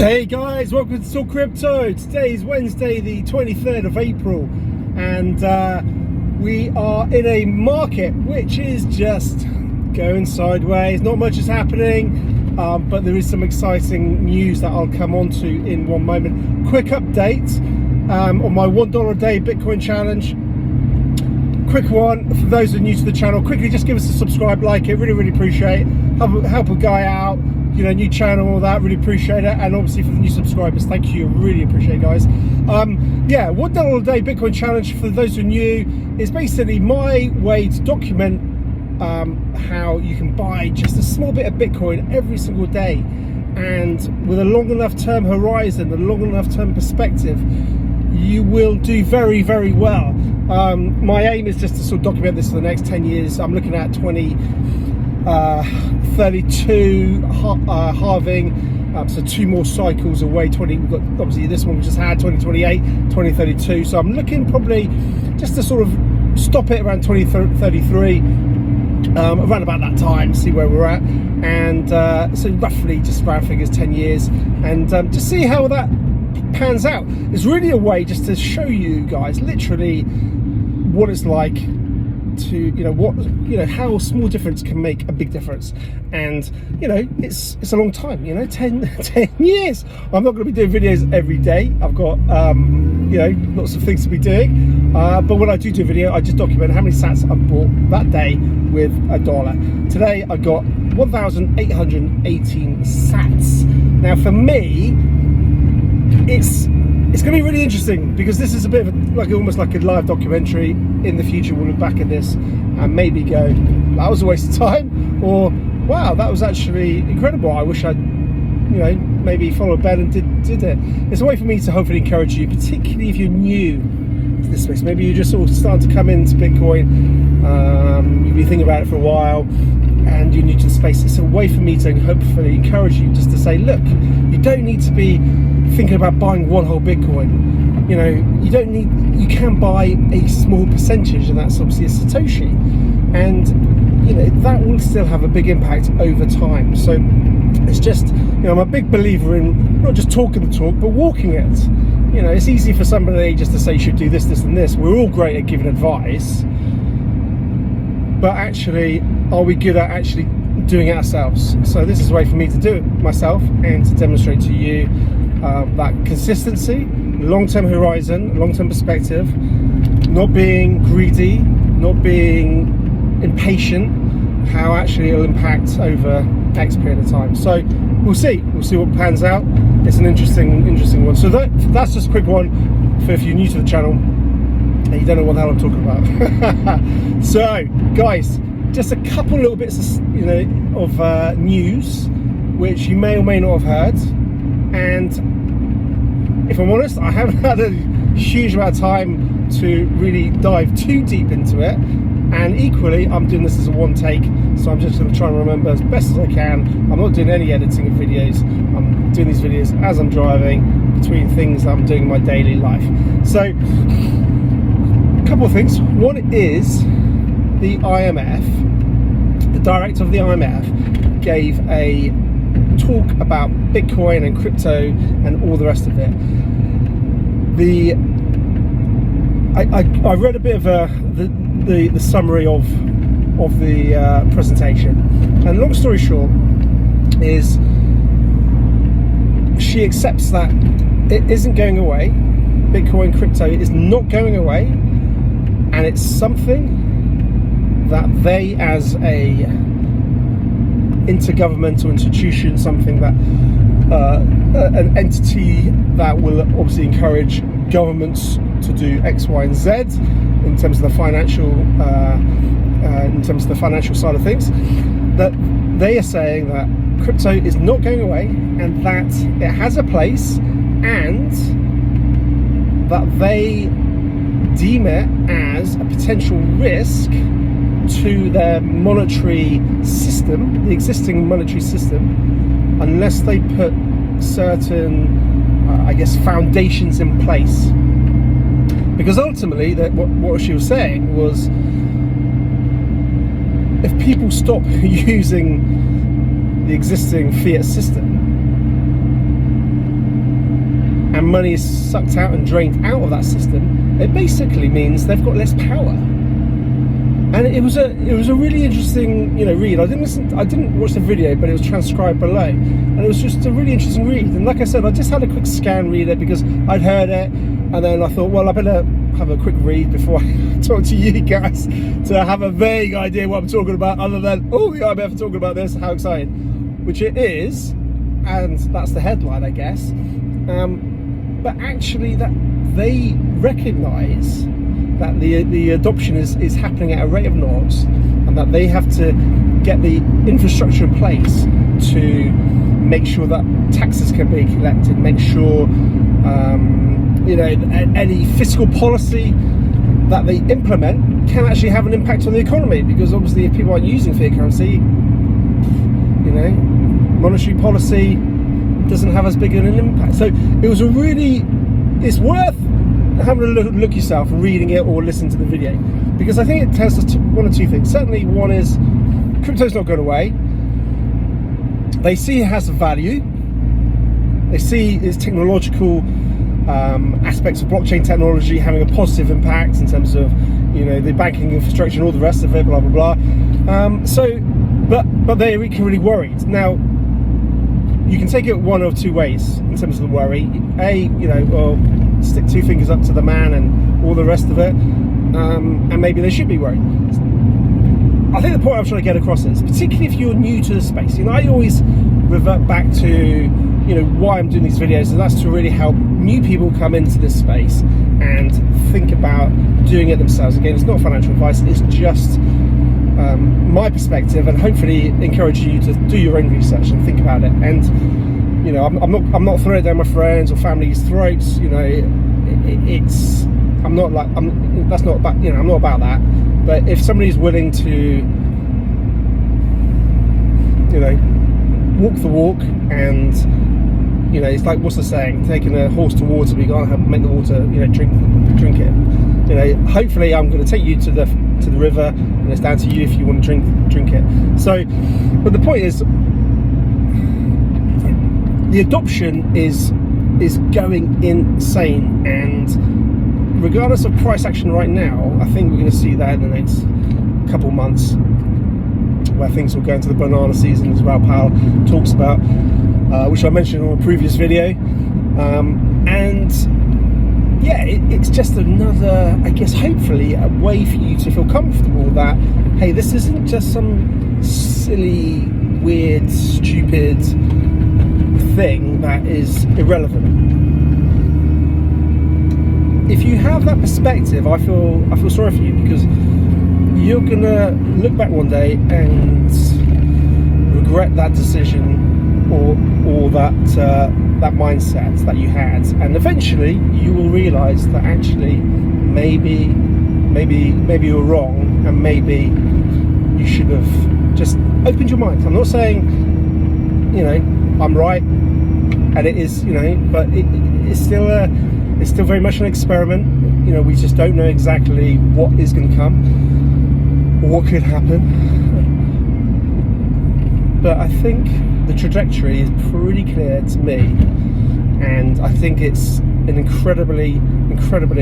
Hey guys, welcome to TalkCrypto. Today is Wednesday the 23rd of April and we are in a market which is just going sideways. Not much is happening, but there is some exciting news that I'll come on to in one moment. Quick update on my $1 a day Bitcoin challenge. Quick one for those who are new to the channel. Quickly just give us a subscribe, like it, really appreciate it. Help a guy out, you know, new channel, all that, really appreciate it. And obviously for the new subscribers, thank you, really appreciate it, guys. Yeah, $1 a day Bitcoin challenge, for those who are new, is basically my way to document how you can buy just a small bit of Bitcoin every single day, and with a long enough term horizon, a long enough term perspective, you will do very well. My aim is just to sort of document this for the next 10 years. I'm looking at 2032 halving, so 2 more cycles away. We've got obviously this one we just had, 2028, 2032. So I'm looking probably just to sort of stop it around 2033, around about that time, see where we're at, and so roughly just round figures 10 years, and just see how that pans out. It's really a way just to show you guys literally what it's like to, how a small difference can make a big difference. And it's a long time, 10 years. I'm not going to be doing videos every day. I've got lots of things to be doing, but when I do a video, I just document how many sats I bought that day with $1. Today I got 1,818 sats. Now for me, it's going to be really interesting, because this is a bit of almost like a live documentary. In the future we'll look back at this and maybe go, that was a waste of time, or wow, that was actually incredible, I wish I'd maybe followed Ben and did it. It's a way for me to hopefully encourage you, particularly if you're new to this space. Maybe you're just sort of starting to come into Bitcoin, you've been thinking about it for a while and you're new to the space. It's a way for me to hopefully encourage you, just to say, look, you don't need to be thinking about buying one whole Bitcoin. You can buy a small percentage, and that's obviously a Satoshi, and that will still have a big impact over time. So it's just, I'm a big believer in not just talking the talk, but walking it. It's easy for somebody just to say you should do this, and this. We're all great at giving advice, but actually, are we good at actually doing it ourselves? So this is a way for me to do it myself and to demonstrate to you that consistency, long-term horizon, long-term perspective, not being greedy, not being impatient, how actually it'll impact over X period of time. So we'll see what pans out. It's an interesting one. So that's just a quick one for if you're new to the channel and you don't know what the hell I'm talking about. So guys, just a couple little bits of news which you may or may not have heard, and if I'm honest, I haven't had a huge amount of time to really dive too deep into it, and equally I'm doing this as a one take, so I'm just going to try and remember as best as I can. I'm not doing any editing of videos. I'm doing these videos as I'm driving, between things that I'm doing in my daily life. So a couple of things. One is the IMF, the director of the IMF gave a talk about Bitcoin and crypto and all the rest of it. I read a bit of the summary of the presentation, and long story short is she accepts that it isn't going away. Bitcoin, crypto is not going away, and it's something that they, as a intergovernmental institution, something that an entity that will obviously encourage governments to do X, Y, and Z in terms of the financial side of things, that they are saying that crypto is not going away, and that it has a place, and that they deem it as a potential risk to their monetary system, the existing monetary system, unless they put certain, foundations in place. Because ultimately, what she was saying was, if people stop using the existing fiat system, and money is sucked out and drained out of that system, it basically means they've got less power. And it was a really interesting, read. I didn't watch the video, but it was transcribed below, and it was just a really interesting read. And like I said, I just had a quick scan read it because I'd heard it, and then I thought, well, I better have a quick read before I talk to you guys to have a vague idea what I'm talking about, other than, oh, the IMF are talking about this, how exciting, which it is, and that's the headline, I guess. But actually, that they recognise that the adoption is happening at a rate of knots, and that they have to get the infrastructure in place to make sure that taxes can be collected, make sure any fiscal policy that they implement can actually have an impact on the economy, because obviously if people aren't using fiat currency, monetary policy doesn't have as big an impact. So it was it's worth having a look yourself, reading it or listening to the video, because I think it tells us one or two things. Certainly one is crypto's not going away. They see it has value. They see its technological aspects of blockchain technology having a positive impact in terms of the banking infrastructure and all the rest of it, blah blah blah. But they're really worried. Now you can take it one of two ways in terms of the worry. Stick two fingers up to the man and all the rest of it, and maybe they should be worried. I think the point I'm trying to get across is, particularly if you're new to the space, I always revert back to why I'm doing these videos, and that's to really help new people come into this space and think about doing it themselves. Again, it's not financial advice, it's just my perspective, and hopefully encourage you to do your own research and think about it. And I'm not throwing it down my friends or family's throats. I'm not about that. But if somebody's willing to walk the walk, and it's like, what's the saying, taking a horse to water, but you gotta make the water drink it. Hopefully I'm going to take you to the river, and it's down to you if you want to drink it. So, but the point is, the adoption is going insane, and regardless of price action right now, I think we're going to see that in the next couple of months, where things will go into the banana season, as Raoul Powell talks about, which I mentioned on a previous video. And yeah, it's just another, I guess, hopefully a way for you to feel comfortable that, hey, this isn't just some silly, weird, stupid thing that is irrelevant. If you have that perspective, I feel sorry for you, because you're gonna look back one day and regret that decision or that mindset that you had, and eventually you will realize that actually maybe you were wrong, and maybe you should have just opened your mind. I'm not saying I'm right, and it is, but it's still very much an experiment. We just don't know exactly what is going to come or what could happen. But I think the trajectory is pretty clear to me, and I think it's an incredibly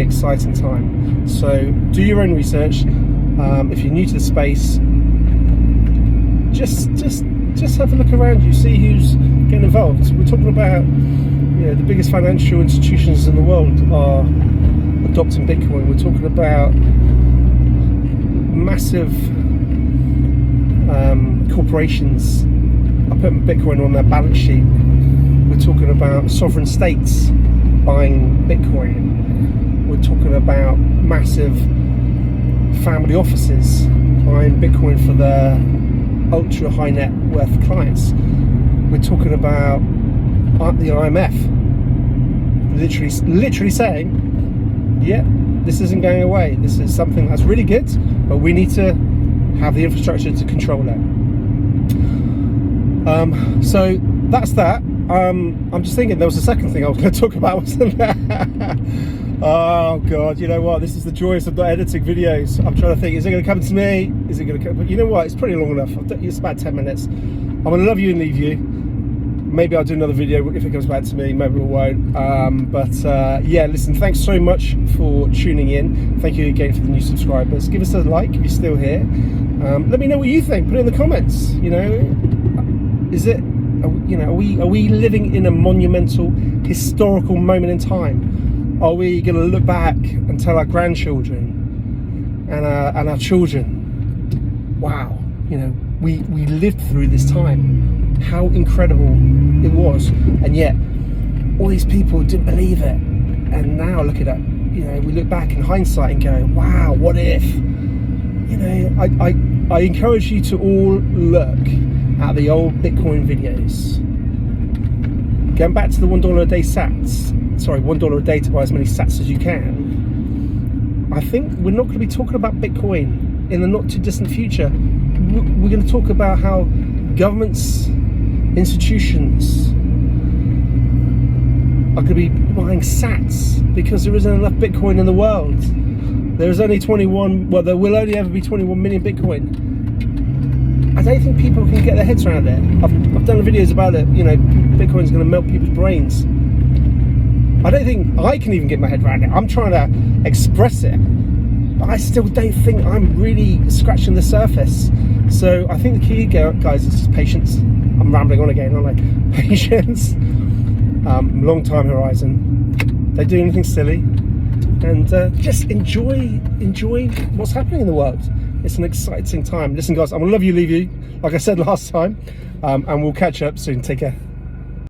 exciting time. So do your own research. If you're new to the space, just have a look around you, see who's getting involved. We're talking about the biggest financial institutions in the world are adopting Bitcoin. We're talking about massive corporations are putting Bitcoin on their balance sheet. We're talking about sovereign states buying Bitcoin. We're talking about massive family offices buying Bitcoin for their ultra high net worth clients. We're talking about the IMF literally saying, yeah, this isn't going away. This is something that's really good, but we need to have the infrastructure to control it. So that's that. I'm just thinking there was a second thing I was going to talk about, wasn't there? Oh God, you know what? This is the joys of not editing videos. I'm trying to think, is it going to come to me? Is it going to come? But you know what? It's pretty long enough. It's about 10 minutes. I'm going to love you and leave you. Maybe I'll do another video if it comes back to me, maybe it won't. Yeah, listen, thanks so much for tuning in. Thank you again for the new subscribers. Give us a like if you're still here. Let me know what you think. Put it in the comments. You know, is it, you know, are we living in a monumental historical moment in time? Are we going to look back and tell our grandchildren and our children, wow, you know, we lived through this time. How incredible it was, and yet all these people didn't believe it. And now look at that, you know, we look back in hindsight and go, wow, what if? You know, I encourage you to all look at the old Bitcoin videos. Going back to the $1 a day sats, sorry, $1 a day to buy as many sats as you can. I think we're not going to be talking about Bitcoin in the not too distant future. We're going to talk about how governments, institutions are going to be buying sats because there isn't enough Bitcoin in the world. There's only 21, well, there will only ever be 21 million Bitcoin. I don't think people can get their heads around it. I've done videos about it, you know, Bitcoin's going to melt people's brains. I don't think I can even get my head around it. I'm trying to express it, but I still don't think I'm really scratching the surface. So I think the key, guys, is just patience. I'm rambling on again, aren't I? Patience, long time horizon. Don't do anything silly, and just enjoy what's happening in the world. It's an exciting time. Listen, guys, I'm gonna love you, leave you, like I said last time, and we'll catch up soon. Take care.